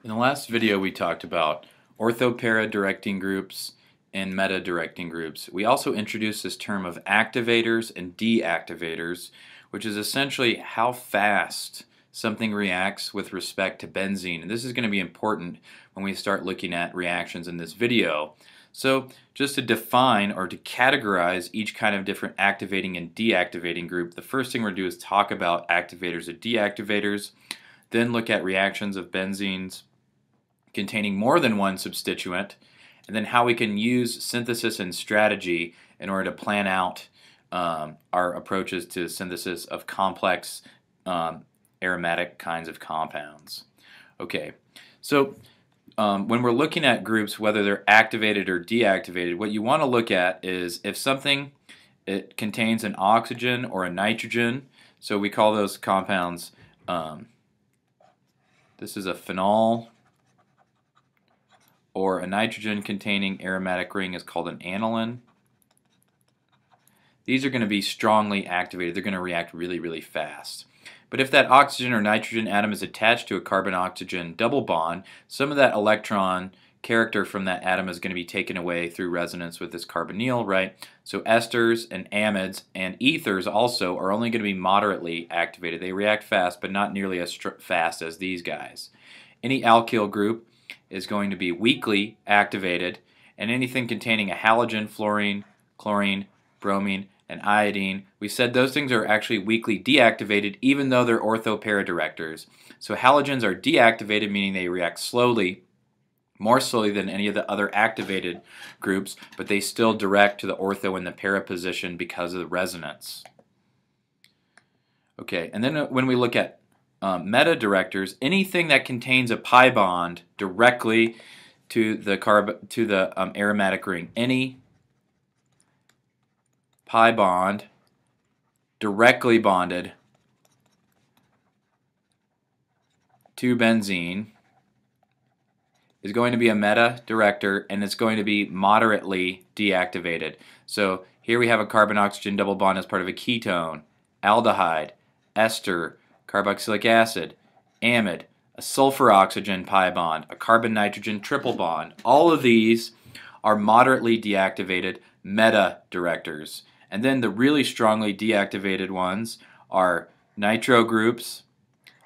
In the last video we talked about ortho-para directing groups and meta-directing groups. We also introduced this term of activators and deactivators, which is essentially how fast something reacts with respect to benzene. And this is going to be important when we start looking at reactions in this video. So just to define or to categorize each kind of different activating and deactivating group, the first thing we're going to do is talk about activators and deactivators, then look at reactions of benzenes containing more than one substituent, and then how we can use synthesis and strategy in order to plan out our approaches to synthesis of complex aromatic kinds of compounds. Okay, so when we're looking at groups, whether they're activated or deactivated, what you want to look at is if something it contains an oxygen or a nitrogen. So we call those compounds, this is a phenol, or a nitrogen containing aromatic ring is called an aniline. These are going to be strongly activated. They're going to react really, really fast. But if that oxygen or nitrogen atom is attached to a carbon-oxygen double bond, some of that electron character from that atom is going to be taken away through resonance with this carbonyl, right? So esters and amides and ethers also are only going to be moderately activated. They react fast, but not nearly as fast as these guys. Any alkyl group is going to be weakly activated, and anything containing a halogen, fluorine, chlorine, bromine, and iodine, we said those things are actually weakly deactivated even though they're ortho-para directors. So halogens are deactivated, meaning they react slowly, more slowly than any of the other activated groups, but they still direct to the ortho and the para position because of the resonance. Okay, and then when we look at meta-directors, anything that contains a pi bond directly to the aromatic ring, any pi bond directly bonded to benzene is going to be a meta-director, and it's going to be moderately deactivated. So here we have a carbon-oxygen double bond as part of a ketone, aldehyde, ester, carboxylic acid, amide, a sulfur-oxygen pi bond, a carbon-nitrogen triple bond. All of these are moderately deactivated meta-directors. And then the really strongly deactivated ones are nitro groups,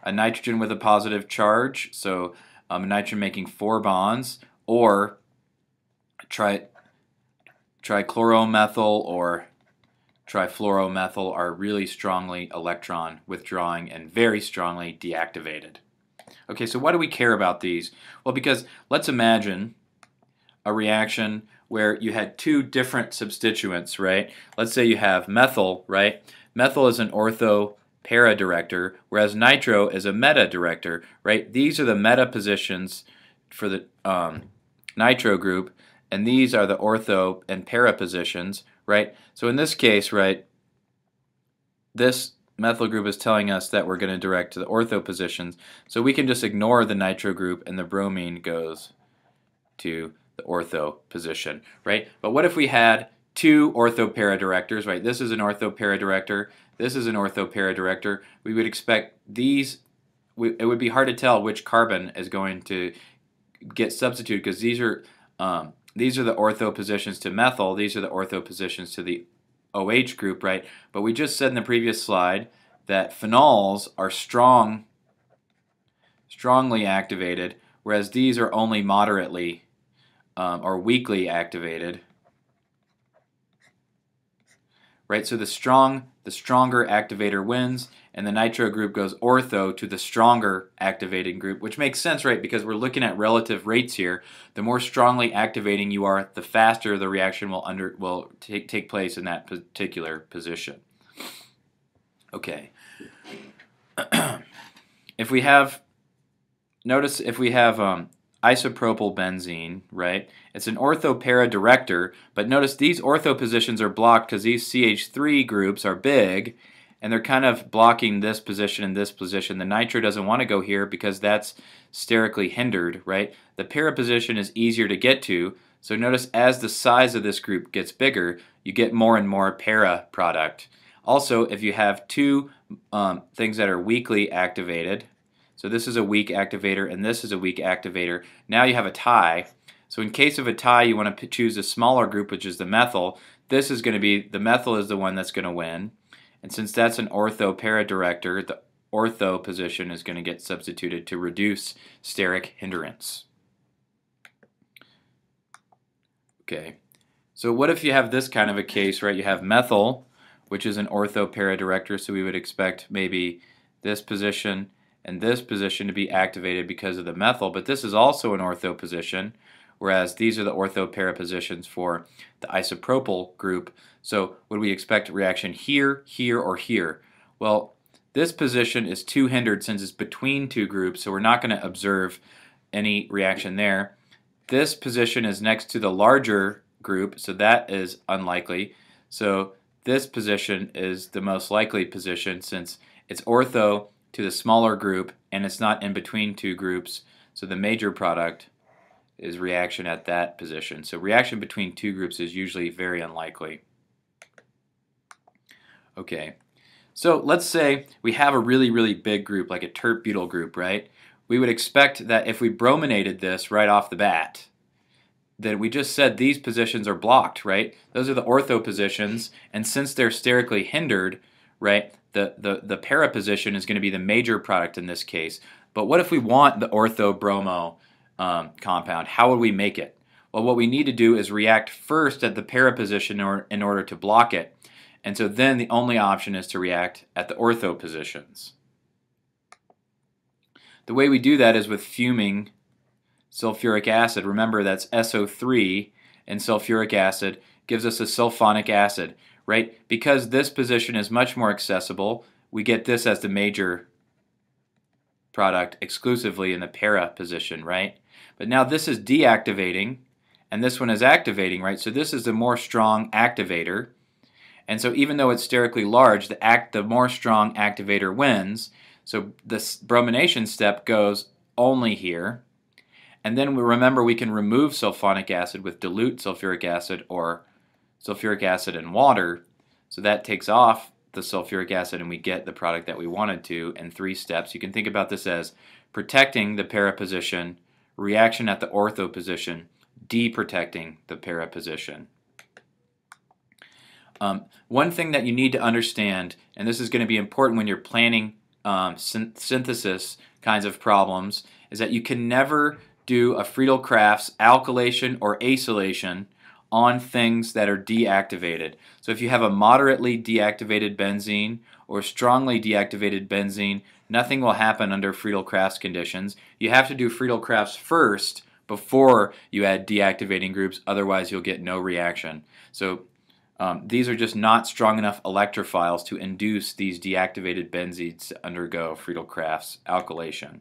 a nitrogen with a positive charge, so a nitrogen making 4 bonds, or trichloromethyl or trifluoromethyl are really strongly electron withdrawing and very strongly deactivated. Okay, so why do we care about these? Well, because let's imagine a reaction where you had two different substituents, right? Let's say you have methyl, right? Methyl is an ortho-para director, whereas nitro is a meta-director, right? These are the meta positions for the nitro group, and these are the ortho and para positions, right? So in this case, right, this methyl group is telling us that we're going to direct to the ortho positions, so we can just ignore the nitro group and the bromine goes to the ortho position, right? But what if we had two ortho-para directors, right? This is an ortho-para director, this is an ortho-para director. We would expect these, it would be hard to tell which carbon is going to get substituted because these are the ortho positions to methyl, these are the ortho positions to the OH group, right? But we just said in the previous slide that phenols are strongly activated, whereas these are only moderately or weakly activated, right? So the stronger activator wins, and the nitro group goes ortho to the stronger activating group, which makes sense, right? Because we're looking at relative rates here. The more strongly activating you are, the faster the reaction will take place in that particular position. Okay. Notice if we have isopropyl benzene, right? It's an ortho-para director, but notice these ortho positions are blocked because these CH3 groups are big, and they're kind of blocking this position and this position. The nitro doesn't want to go here because that's sterically hindered, right? The para position is easier to get to, so notice as the size of this group gets bigger, you get more and more para product. Also, if you have two things that are weakly activated, So this is a weak activator, and this is a weak activator. Now you have a tie. So in case of a tie, you want to choose a smaller group, which is the methyl. This is going to be, the methyl is the one that's going to win. And since that's an ortho para director, the ortho position is going to get substituted to reduce steric hindrance. Okay, so what if you have this kind of a case, right? You have methyl, which is an ortho para director, so we would expect maybe this position and this position to be activated because of the methyl, but this is also an ortho position, whereas these are the ortho para positions for the isopropyl group. So would we expect a reaction here, here, or here? Well, this position is too hindered since it's between two groups, so we're not going to observe any reaction there. This position is next to the larger group, so that is unlikely. So this position is the most likely position since it's ortho to the smaller group and it's not in between two groups, so the major product is reaction at that position. So reaction between two groups is usually very unlikely. Okay, so let's say we have a really, really big group like a tert-butyl group, right? We would expect that if we brominated this right off the bat, then we just said these positions are blocked, right? Those are the ortho positions, and since they're sterically hindered, right, the para position is going to be the major product in this case. But what if we want the ortho-bromo compound? How would we make it? Well, what we need to do is react first at the para position in order to block it. And so then the only option is to react at the ortho positions. The way we do that is with fuming sulfuric acid. Remember, that's SO3, and sulfuric acid gives us a sulfonic acid, right? Because this position is much more accessible, we get this as the major product exclusively in the para position, right? But now this is deactivating, and this one is activating, right? So this is the more strong activator. And so even though it's sterically large, the more strong activator wins. So this bromination step goes only here. And then we remember we can remove sulfonic acid with dilute sulfuric acid or sulfuric acid and water. So that takes off the sulfuric acid and we get the product that we wanted to in 3 steps. You can think about this as protecting the para position, reaction at the ortho position, deprotecting the para position. One thing that you need to understand, and this is going to be important when you're planning synthesis kinds of problems, is that you can never do a Friedel-Crafts alkylation or acylation on things that are deactivated. So if you have a moderately deactivated benzene or strongly deactivated benzene, nothing will happen under Friedel-Crafts conditions. You have to do Friedel-Crafts first before you add deactivating groups, otherwise you'll get no reaction. So these are just not strong enough electrophiles to induce these deactivated benzenes to undergo Friedel-Crafts alkylation.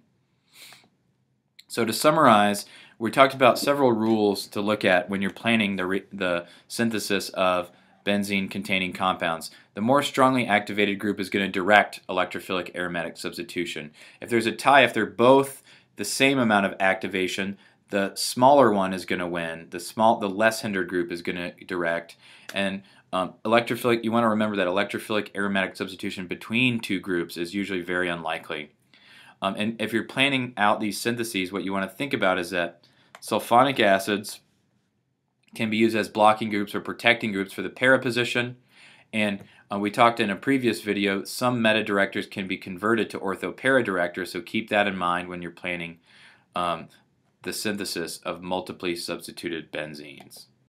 So to summarize, we talked about several rules to look at when you're planning the synthesis of benzene-containing compounds. The more strongly activated group is going to direct electrophilic aromatic substitution. If there's a tie, if they're both the same amount of activation, the smaller one is going to win. The less hindered group is going to direct. And electrophilic, you want to remember that electrophilic aromatic substitution between two groups is usually very unlikely. And if you're planning out these syntheses, what you want to think about is that sulfonic acids can be used as blocking groups or protecting groups for the para position. And we talked in a previous video, some meta-directors can be converted to ortho-para directors, so keep that in mind when you're planning the synthesis of multiply substituted benzenes.